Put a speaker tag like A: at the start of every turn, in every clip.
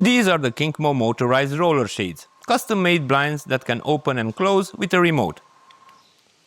A: These are the Kincmo motorized roller shades, custom-made blinds that can open and close with a remote,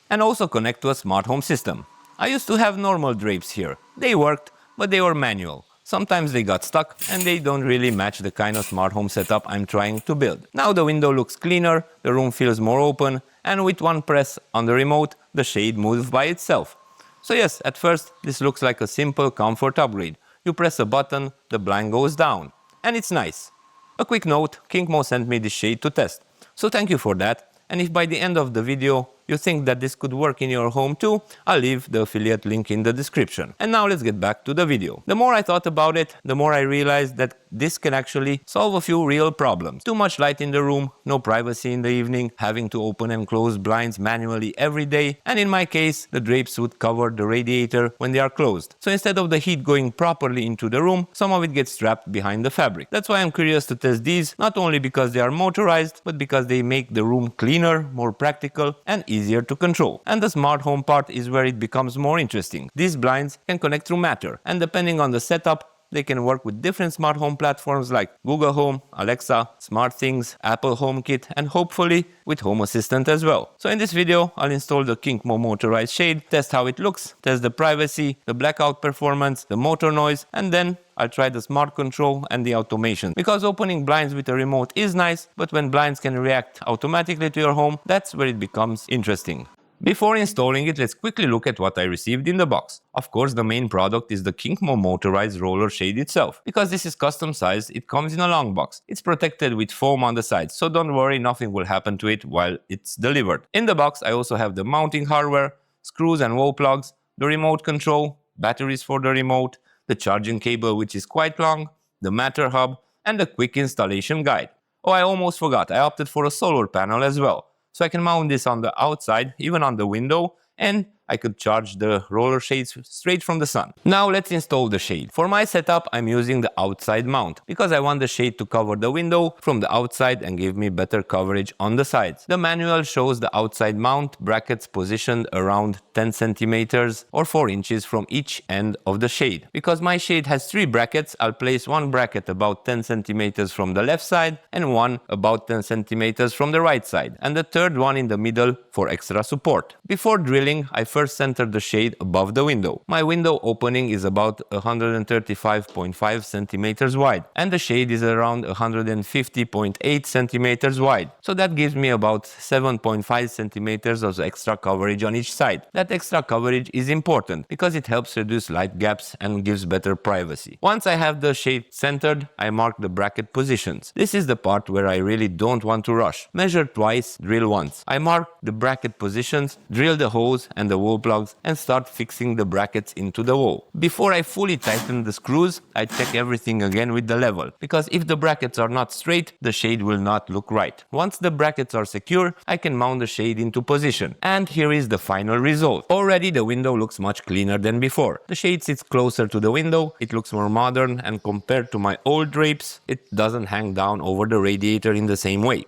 A: and also connect to a smart home system. I used to have normal drapes here. They worked, but they were manual. Sometimes they got stuck and they don't really match the kind of smart home setup I'm trying to build. Now the window looks cleaner, the room feels more open, and with one press on the remote, the shade moves by itself. So yes, at first this looks like a simple comfort upgrade. You press a button, the blind goes down. And it's nice. A quick note, Kincmo sent me this shade to test. So thank you for that. And if by the end of the video you think that this could work in your home too, I'll leave the affiliate link in the description. And now let's get back to the video. The more I thought about it, the more I realized that this can actually solve a few real problems. Too much light in the room, no privacy in the evening, having to open and close blinds manually every day, and in my case, the drapes would cover the radiator when they are closed. So instead of the heat going properly into the room, some of it gets trapped behind the fabric. That's why I'm curious to test these, not only because they are motorized, but because they make the room cleaner, more practical, and easier to control. And the smart home part is where it becomes more interesting. These blinds can connect through Matter, and depending on the setup, they can work with different smart home platforms like Google Home, Alexa, SmartThings, Apple HomeKit, and hopefully with Home Assistant as well. So in this video, I'll install the Kincmo motorized shade, test how it looks, test the privacy, the blackout performance, the motor noise, and then I'll try the smart control and the automation. Because opening blinds with a remote is nice, but when blinds can react automatically to your home, that's where it becomes interesting. Before installing it, let's quickly look at what I received in the box. Of course, the main product is the Kincmo motorized roller shade itself. Because this is custom sized, it comes in a long box. It's protected with foam on the sides, so don't worry, nothing will happen to it while it's delivered. In the box, I also have the mounting hardware, screws and wall plugs, the remote control, batteries for the remote, the charging cable which is quite long, the Matter hub, and the quick installation guide. Oh, I almost forgot, I opted for a solar panel as well. So I can mount this on the outside, even on the window, and I could charge the roller shades straight from the sun. Now let's install the shade. For my setup, I'm using the outside mount because I want the shade to cover the window from the outside and give me better coverage on the sides. The manual shows the outside mount brackets positioned around 10 centimeters or 4 inches from each end of the shade. Because my shade has 3 brackets, I'll place one bracket about 10 centimeters from the left side and one about 10 centimeters from the right side, and the third one in the middle for extra support. Before drilling, I first center the shade above the window. My window opening is about 135.5 centimeters wide, and the shade is around 150.8 centimeters wide. So that gives me about 7.5 centimeters of extra coverage on each side. That extra coverage is important because it helps reduce light gaps and gives better privacy. Once I have the shade centered, I mark the bracket positions. This is the part where I really don't want to rush. Measure twice, drill once. I mark the bracket positions, drill the holes and the wall plugs, and start fixing the brackets into the wall. Before I fully tighten the screws, I check everything again with the level, because if the brackets are not straight, the shade will not look right. Once the brackets are secure, I can mount the shade into position. And here is the final result. Already the window looks much cleaner than before. The shade sits closer to the window, it looks more modern, and compared to my old drapes, it doesn't hang down over the radiator in the same way.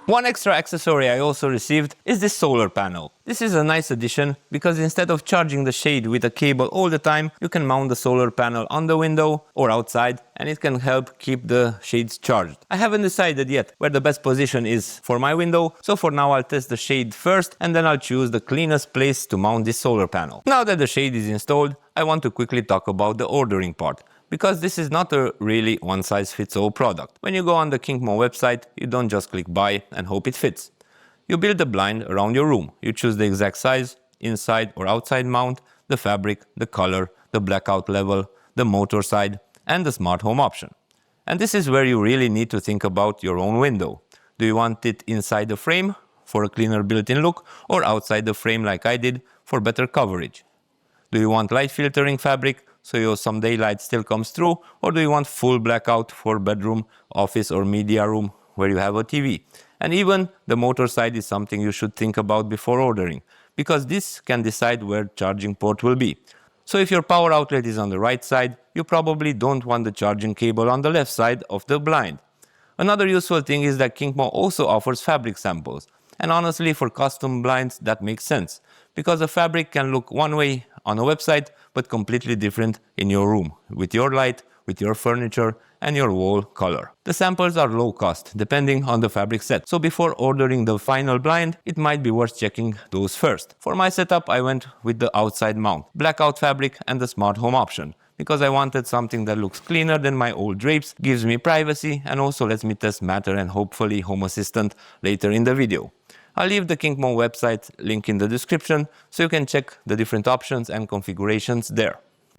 A: One extra accessory I also received is this solar panel. This is a nice addition because instead of charging the shade with a cable all the time, you can mount the solar panel on the window or outside, and it can help keep the shades charged. I haven't decided yet where the best position is for my window, so for now I'll test the shade first and then I'll choose the cleanest place to mount this solar panel. Now that the shade is installed, I want to quickly talk about the ordering part, because this is not a really one-size-fits-all product. When you go on the Kincmo website, you don't just click buy and hope it fits. You build a blind around your room. You choose the exact size, inside or outside mount, the fabric, the color, the blackout level, the motor side, and the smart home option. And this is where you really need to think about your own window. Do you want it inside the frame for a cleaner built-in look, or outside the frame like I did for better coverage? Do you want light filtering fabric so some daylight still comes through, or do you want full blackout for bedroom, office or media room where you have a TV? And even the motor side is something you should think about before ordering, because this can decide where charging port will be. So if your power outlet is on the right side, you probably don't want the charging cable on the left side of the blind. Another useful thing is that Kincmo also offers fabric samples. And honestly, for custom blinds, that makes sense, because a fabric can look one way on a website, but completely different in your room, with your light, with your furniture and your wall color. The samples are low cost, depending on the fabric set, so before ordering the final blind, it might be worth checking those first. For my setup, I went with the outside mount, blackout fabric and the smart home option, because I wanted something that looks cleaner than my old drapes, gives me privacy, and also lets me test Matter and hopefully Home Assistant later in the video. I'll leave the Kincmo website link in the description so you can check the different options and configurations there.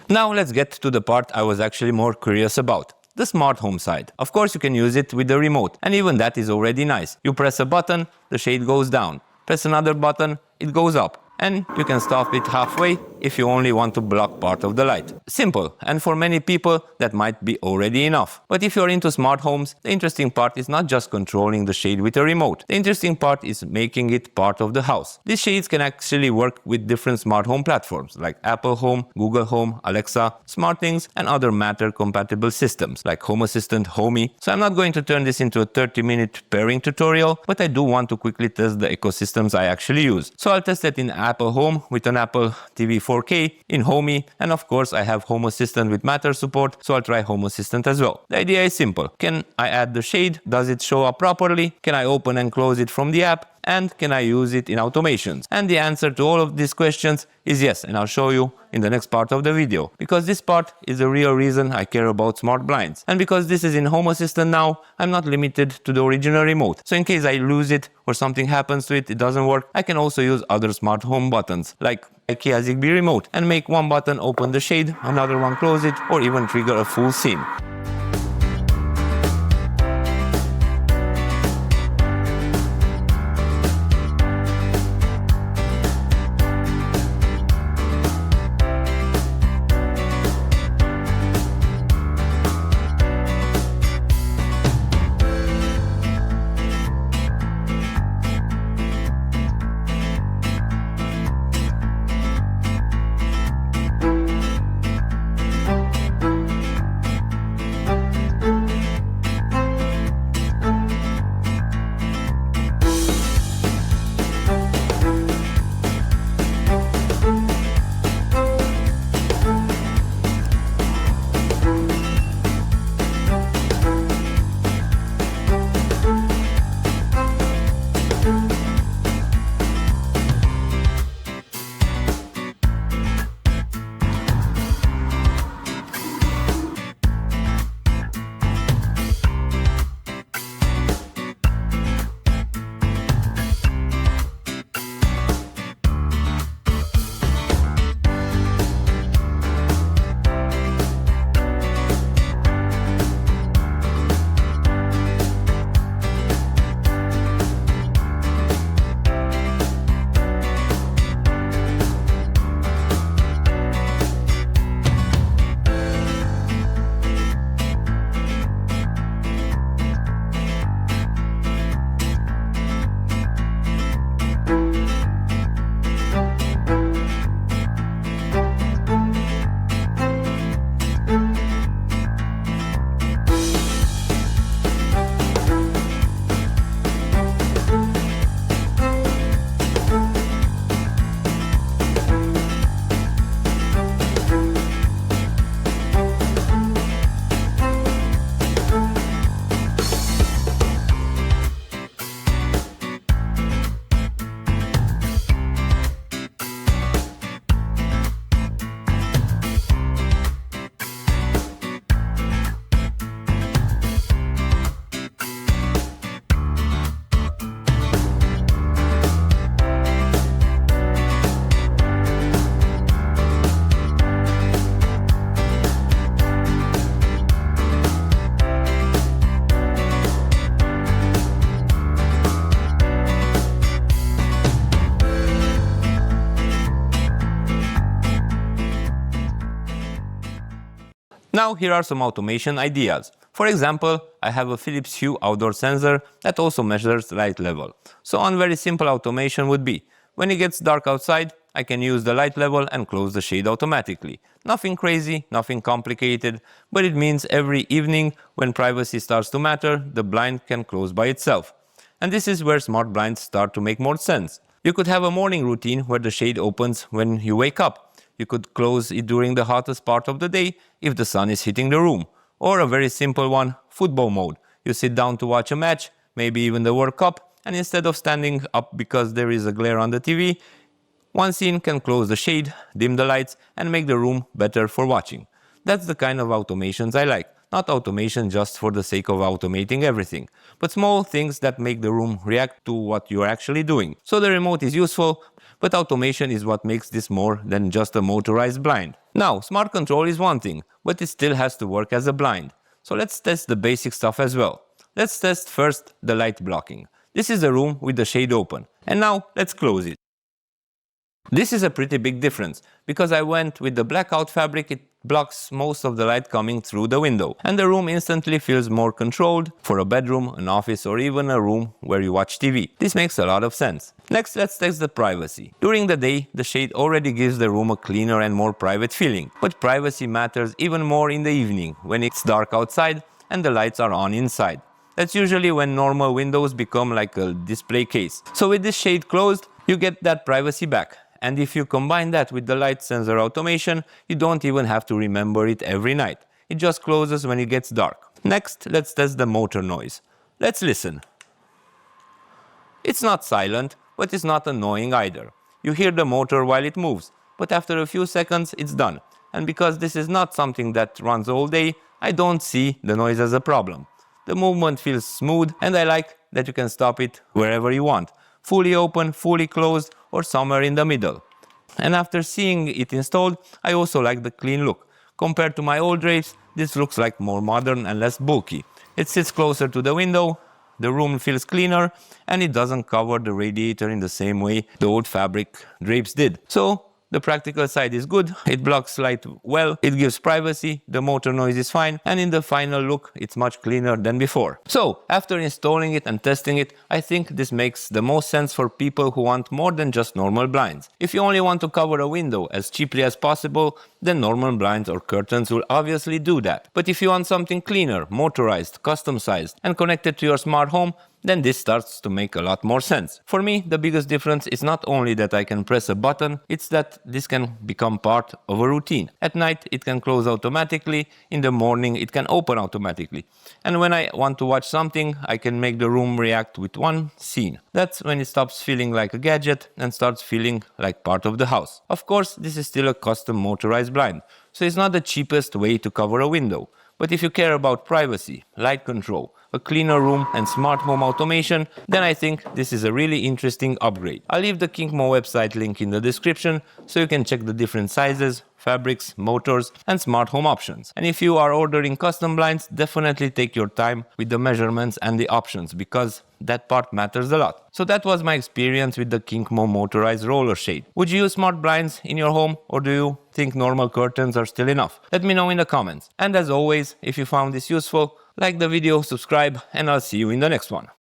A: Now let's get to the part I was actually more curious about, the smart home side. Of course you can use it with the remote, and even that is already nice. You press a button, the shade goes down. Press another button, it goes up. And you can stop it halfway if you only want to block part of the light. Simple, and for many people that might be already enough. But if you're into smart homes, the interesting part is not just controlling the shade with a remote. The interesting part is making it part of the house. These shades can actually work with different smart home platforms like Apple Home, Google Home, Alexa, SmartThings, and other Matter compatible systems like Home Assistant, Homey. So I'm not going to turn this into a 30-minute pairing tutorial, but I do want to quickly test the ecosystems I actually use. So I'll test it in Apple Home with an Apple TV 4K, in Homey, and of course I have Home Assistant with Matter support, so I'll try Home Assistant as well. The idea is simple. Can I add the shade? Does it show up properly? Can I open and close it from the app? And can I use it in automations? And the answer to all of these questions is yes, and I'll show you in the next part of the video. Because this part is the real reason I care about smart blinds. And because this is in Home Assistant now, I'm not limited to the original remote. So in case I lose it or something happens to it, it doesn't work, I can also use other smart home buttons, like IKEA Zigbee remote, and make one button open the shade, another one close it, or even trigger a full scene. Now here are some automation ideas. For example, I have a Philips Hue outdoor sensor that also measures light level. So one very simple automation would be, when it gets dark outside, I can use the light level and close the shade automatically. Nothing crazy, nothing complicated, but it means every evening when privacy starts to matter, the blind can close by itself. And this is where smart blinds start to make more sense. You could have a morning routine where the shade opens when you wake up. You could close it during the hottest part of the day if the sun is hitting the room. Or a very simple one, football mode. You sit down to watch a match, maybe even the World Cup, and instead of standing up because there is a glare on the TV, one scene can close the shade, dim the lights, and make the room better for watching. That's the kind of automations I like. Not automation just for the sake of automating everything, but small things that make the room react to what you're actually doing. So the remote is useful, but automation is what makes this more than just a motorized blind. Now, smart control is one thing, but it still has to work as a blind. So let's test the basic stuff as well. Let's test first the light blocking. This is the room with the shade open. And now let's close it. This is a pretty big difference, because I went with the blackout fabric. It blocks most of the light coming through the window, and the room instantly feels more controlled for a bedroom, an office, or even a room where you watch TV. This makes a lot of sense. Next, let's test the privacy. During the day, the shade already gives the room a cleaner and more private feeling, but privacy matters even more in the evening, when it's dark outside and the lights are on inside. That's usually when normal windows become like a display case. So with this shade closed, you get that privacy back. And if you combine that with the light sensor automation, you don't even have to remember it every night. It just closes when it gets dark. Next, let's test the motor noise. Let's listen. It's not silent, but it's not annoying either. You hear the motor while it moves, but after a few seconds it's done. And because this is not something that runs all day, I don't see the noise as a problem. The movement feels smooth, and I like that you can stop it wherever you want. Fully open, fully closed, or somewhere in the middle. And after seeing it installed, I also like the clean look. Compared to my old drapes, this looks like more modern and less bulky. It sits closer to the window, the room feels cleaner, and it doesn't cover the radiator in the same way the old fabric drapes did. So, the practical side is good, it blocks light well, it gives privacy, the motor noise is fine, and in the final look it's much cleaner than before. So, after installing it and testing it, I think this makes the most sense for people who want more than just normal blinds. If you only want to cover a window as cheaply as possible, then normal blinds or curtains will obviously do that. But if you want something cleaner, motorized, custom sized, and connected to your smart home, then this starts to make a lot more sense. For me, the biggest difference is not only that I can press a button, it's that this can become part of a routine. At night, it can close automatically, in the morning, it can open automatically. And when I want to watch something, I can make the room react with one scene. That's when it stops feeling like a gadget and starts feeling like part of the house. Of course, this is still a custom motorized blind, so it's not the cheapest way to cover a window. But if you care about privacy, light control, a cleaner room and smart home automation, then I think this is a really interesting upgrade. I'll leave the Kincmo website link in the description so you can check the different sizes, fabrics, motors and smart home options. And if you are ordering custom blinds, definitely take your time with the measurements and the options, because that part matters a lot. So that was my experience with the Kincmo motorized roller shade. Would you use smart blinds in your home, or do you think normal curtains are still enough? Let me know in the comments. And as always, if you found this useful, like the video, subscribe, and I'll see you in the next one.